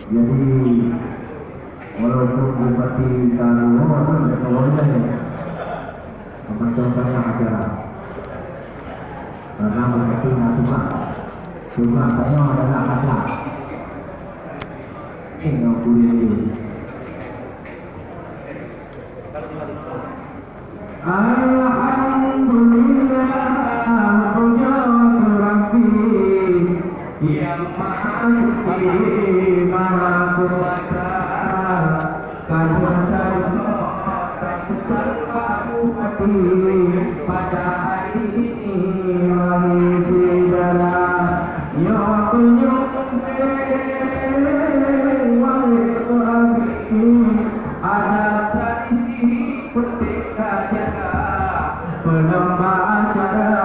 Jadi walaupun seperti kalau boleh mempercontohkan acara karena seperti cuma saya adalah kata ini yang boleh. Alhamdulillah punya Rabbi yang maha suci maha kuasa kadang satu berpaku hati pada hari ini wahai saudara ya penyembuh wahai Rabbi ada tradisi ketika jaga penambah acara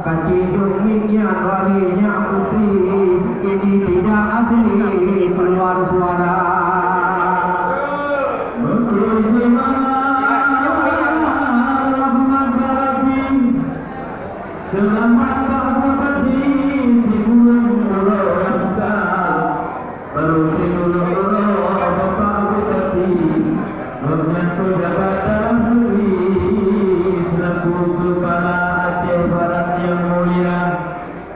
kaji dunia walinya putih ini tidak asli keluar suara selamat berhati di bulan Ramadan berhati bapak berhati menyatu jabatan selaku kepala Aceh Barat yang mulia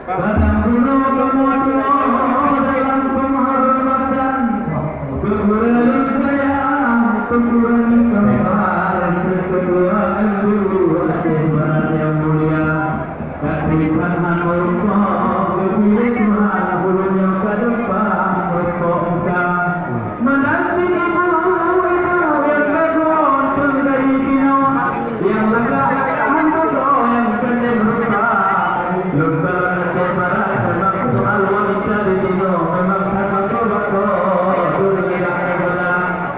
Padang Bulu kemudian dalam penghormatan kekurangan sayang kekurangan kemarin kekurangan dulu Aceh Barat yang mulia kehidupan manusia kehidupan bulunya ke depan berkongka menanti yang lega yang bodoh yang kena lupa lupa kebarat memang soal wanita di dino memang sama kau dulu tidak ada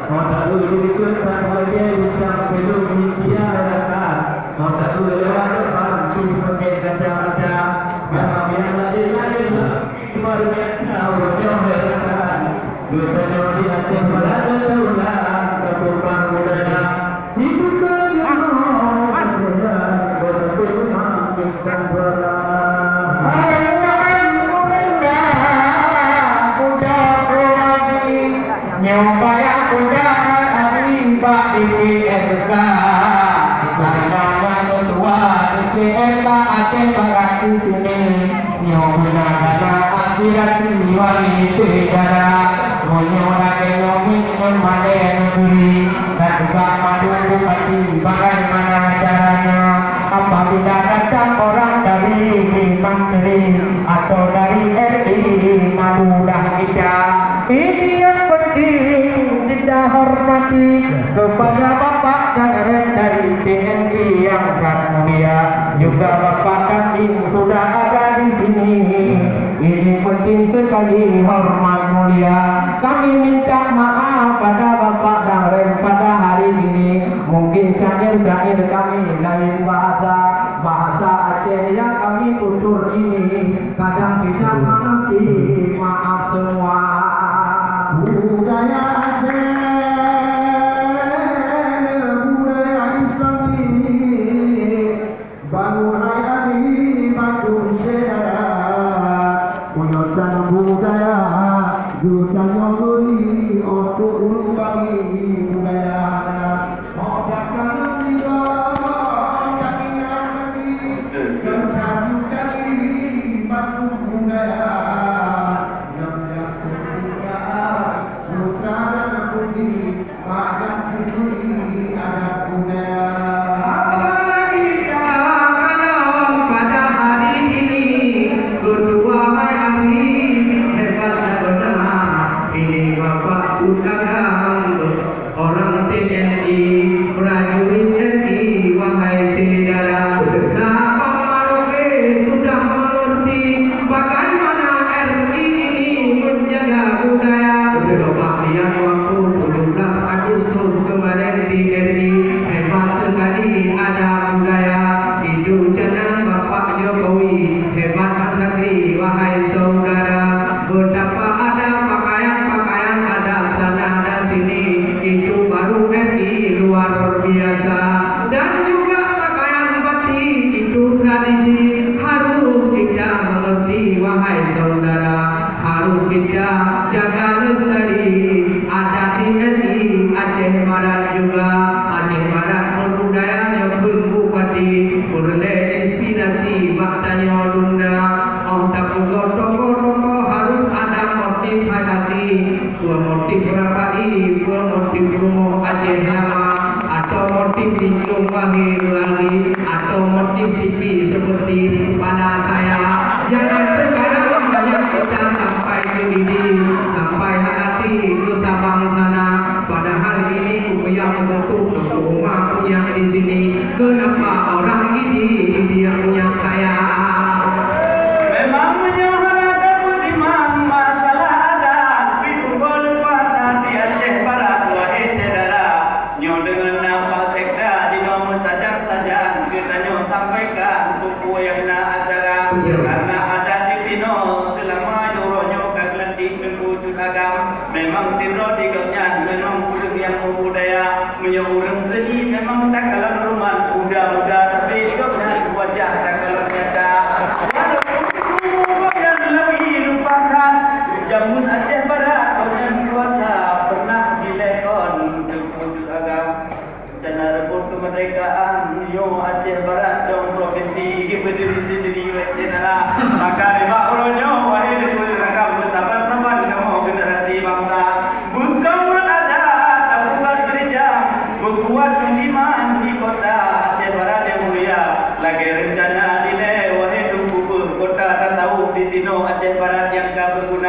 mau tak dulu dikesan lagi bincang kedua media datang mau tak dulu lewat depan cuma pakai kaca-kaca memang yang lain luar biasa wajah mereka dua di Aceh Barat terulang keturunan budaya hidup bagaimana caranya apabila datang orang dari Menteri atau dari RI mudah kita ini yang penting kita hormati kepada Bapak dan dari TNI yang mulia juga Bapak Kadin sudah ada di sini ini penting sekali hormat mulia kami minta maaf pada Bapak dan pada hari ini mungkin syair-syair kami lain bahasa Aceh yang kami tutur ini kadang bisa mengerti maaf semua budaya Aceh budaya Islami Banu Hayati Batu Sedara Uyot dan budaya Jutaan Yoguri Otuk Ulu Bagi budaya wahai saudara, harus kita jaga lestari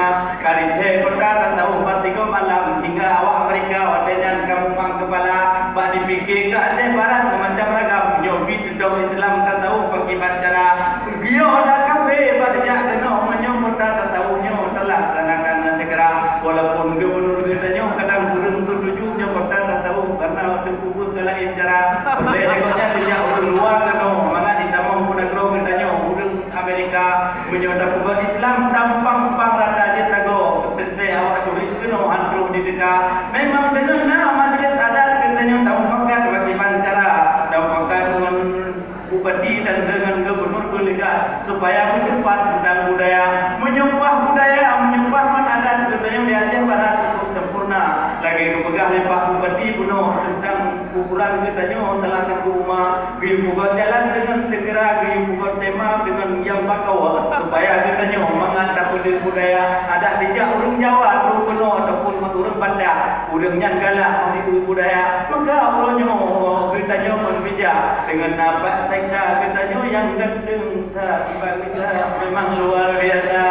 guna karite perkara tahu patigo malam hingga awak mereka wadanyan kamu mang kepala bak dipikir ke Aceh Barat macam ragam nyobi tudong Islam tak tahu bagi cara gio dan kafe badnya kena menyambut tak tahunya telah laksanakan segera walaupun gubernur katanya kadang burung tujuhnya kota tak tahu karena kubur ke lain cara boleh tengoknya sejak orang luar kena mana ditambah negara katanya burung Amerika menyodap umat Islam tampang rata aja tago seperti awak tulis kena antro di dekat memang dengan nama majlis adat katanya tahu pakat bagi cara tahu pakat dengan bupati dan dengan gubernur delegat supaya menyebar tentang budaya menyembah adat katanya di Aceh Barat cukup sempurna lagi kepegang lepak bupati penuh tentang kuburan katanya telah ke rumah buat jalan dengan segera buat tema dengan yang bakau supaya katanya mengantar budaya ada dijak urang Jawa urang penuh ataupun urang Bandar urangnya galak mengikuti budaya maka urangnya katanya menbijak dengan nampak sekda katanya yang gendeng tak tiba-tiba memang luar biasa.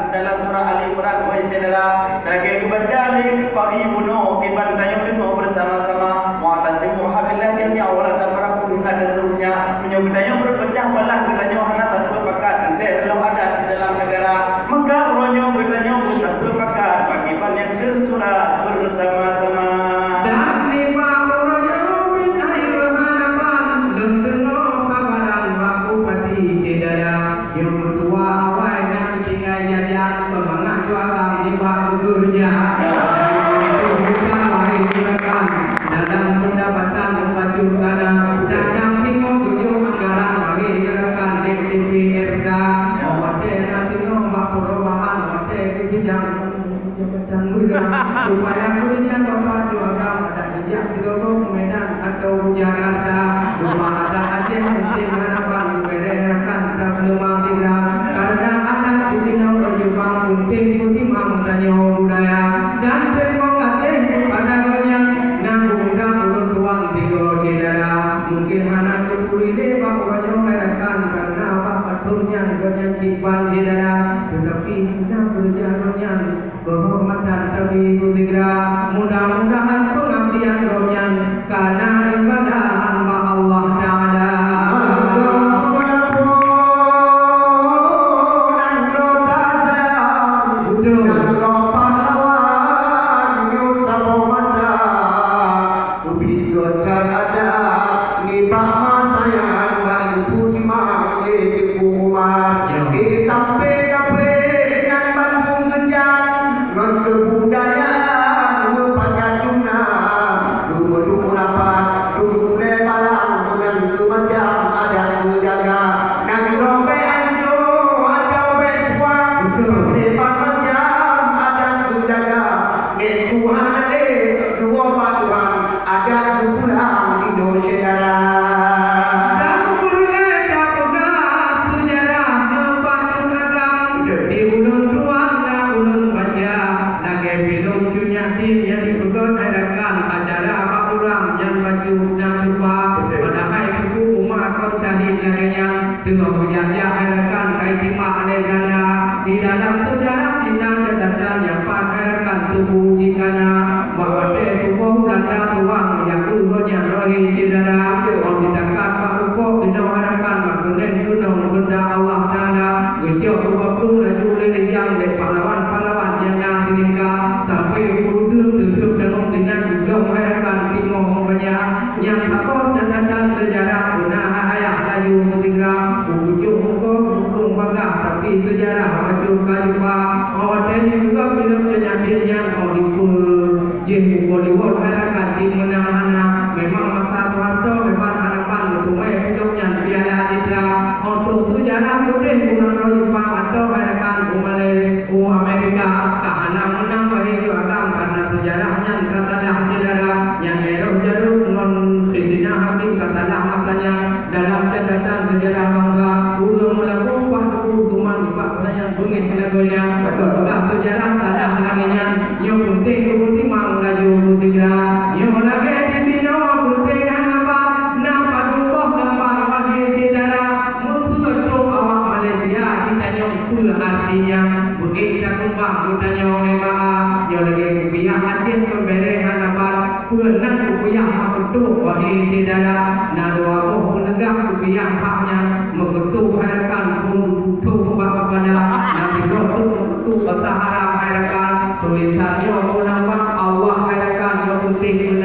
Dalam surah Ali Imran wa Isra, lagi kebaca lagi Pak Ibu kiban tayong dengar bersama-sama mu'tasimu habillah jami'a wa la tafarraqu ada serunya menyebut tayong berpecah belah katanya hana tanpa pakat ente kalau ada di dalam negara maka ronyo katanya bersatu pakat kiban yang tersurat bersama-sama dan lima ronyo min air hadapan lendengo kabaran waku pati cedera yang kedua awalnya tinggal jajan pemangan jualan di waktu kerja dalam pendapatan baju tanah dalam singo tujuh anggaran bagi gerakan DPRK awatnya singo bak perubahan awatnya kejadian jabatan muda supaya kerja bapak jualan ada kerja seluruh Medan atau Jakarta rumah ada aja penting harapan berderakan dan lemah karena anak ditinau berjubang penting kutimang tanya budaya dan termokatin pada banyak mungkin anak kuturi deba orang yang merayakan karena apa dunia dengan kipan cedera tetapi kita berjalannya kehormatan tapi kutikra mudah-mudahan pengabdian rohnya karena ibadah hamba Allah Ta'ala di dalam sejarah kita catatan yang pakaikan tubuh jikana bahwa tubuh belanda tuang yang uhunya rohi cedera ditangkap pak rupuk dinawarakan makulen tunong benda Allah Ta'ala gejauh waktu laju lelih yang dari pahlawan-pahlawan yang dah ditinggal sampai hurudum tutup dengan tindak belum hadapan timur banyak yang apa catatan sejarah guna ayah laju ketiga bujuk hukum bangga tapi sejarah maju kajupa awatnya juga film penyakit yang Hollywood jadi Hollywood hadakan tim menang-menang memang maksa Soeharto memang hadapan bertumai hidupnya piala citra untuk sejarah putih bulan Jepang atau hadapan Umalai Amerika karena menang bagi agam karena sejarahnya katalah cedera yang Eroh Jaruk non Kristina Hakim katalah makanya dalam catatan sejarah bangsa urung melakukan tuman dipakanya bengit lagunya betul sejarah tadah laginya yang penting kepenting mang laju tiga yang lagi di sini penting apa nampak rumah lembah bagi cedera musuh awak Malaysia kita yang artinya begitu kembang kita yang memang yang lagi kupiah hati kebereng hadapan pernah kupiah betul bagi cedera nah doa penegak kupiah haknya mengetuk hadapan nanti tu bahasa Arab hadapan tulisannya ulama Allah hadapan yang penting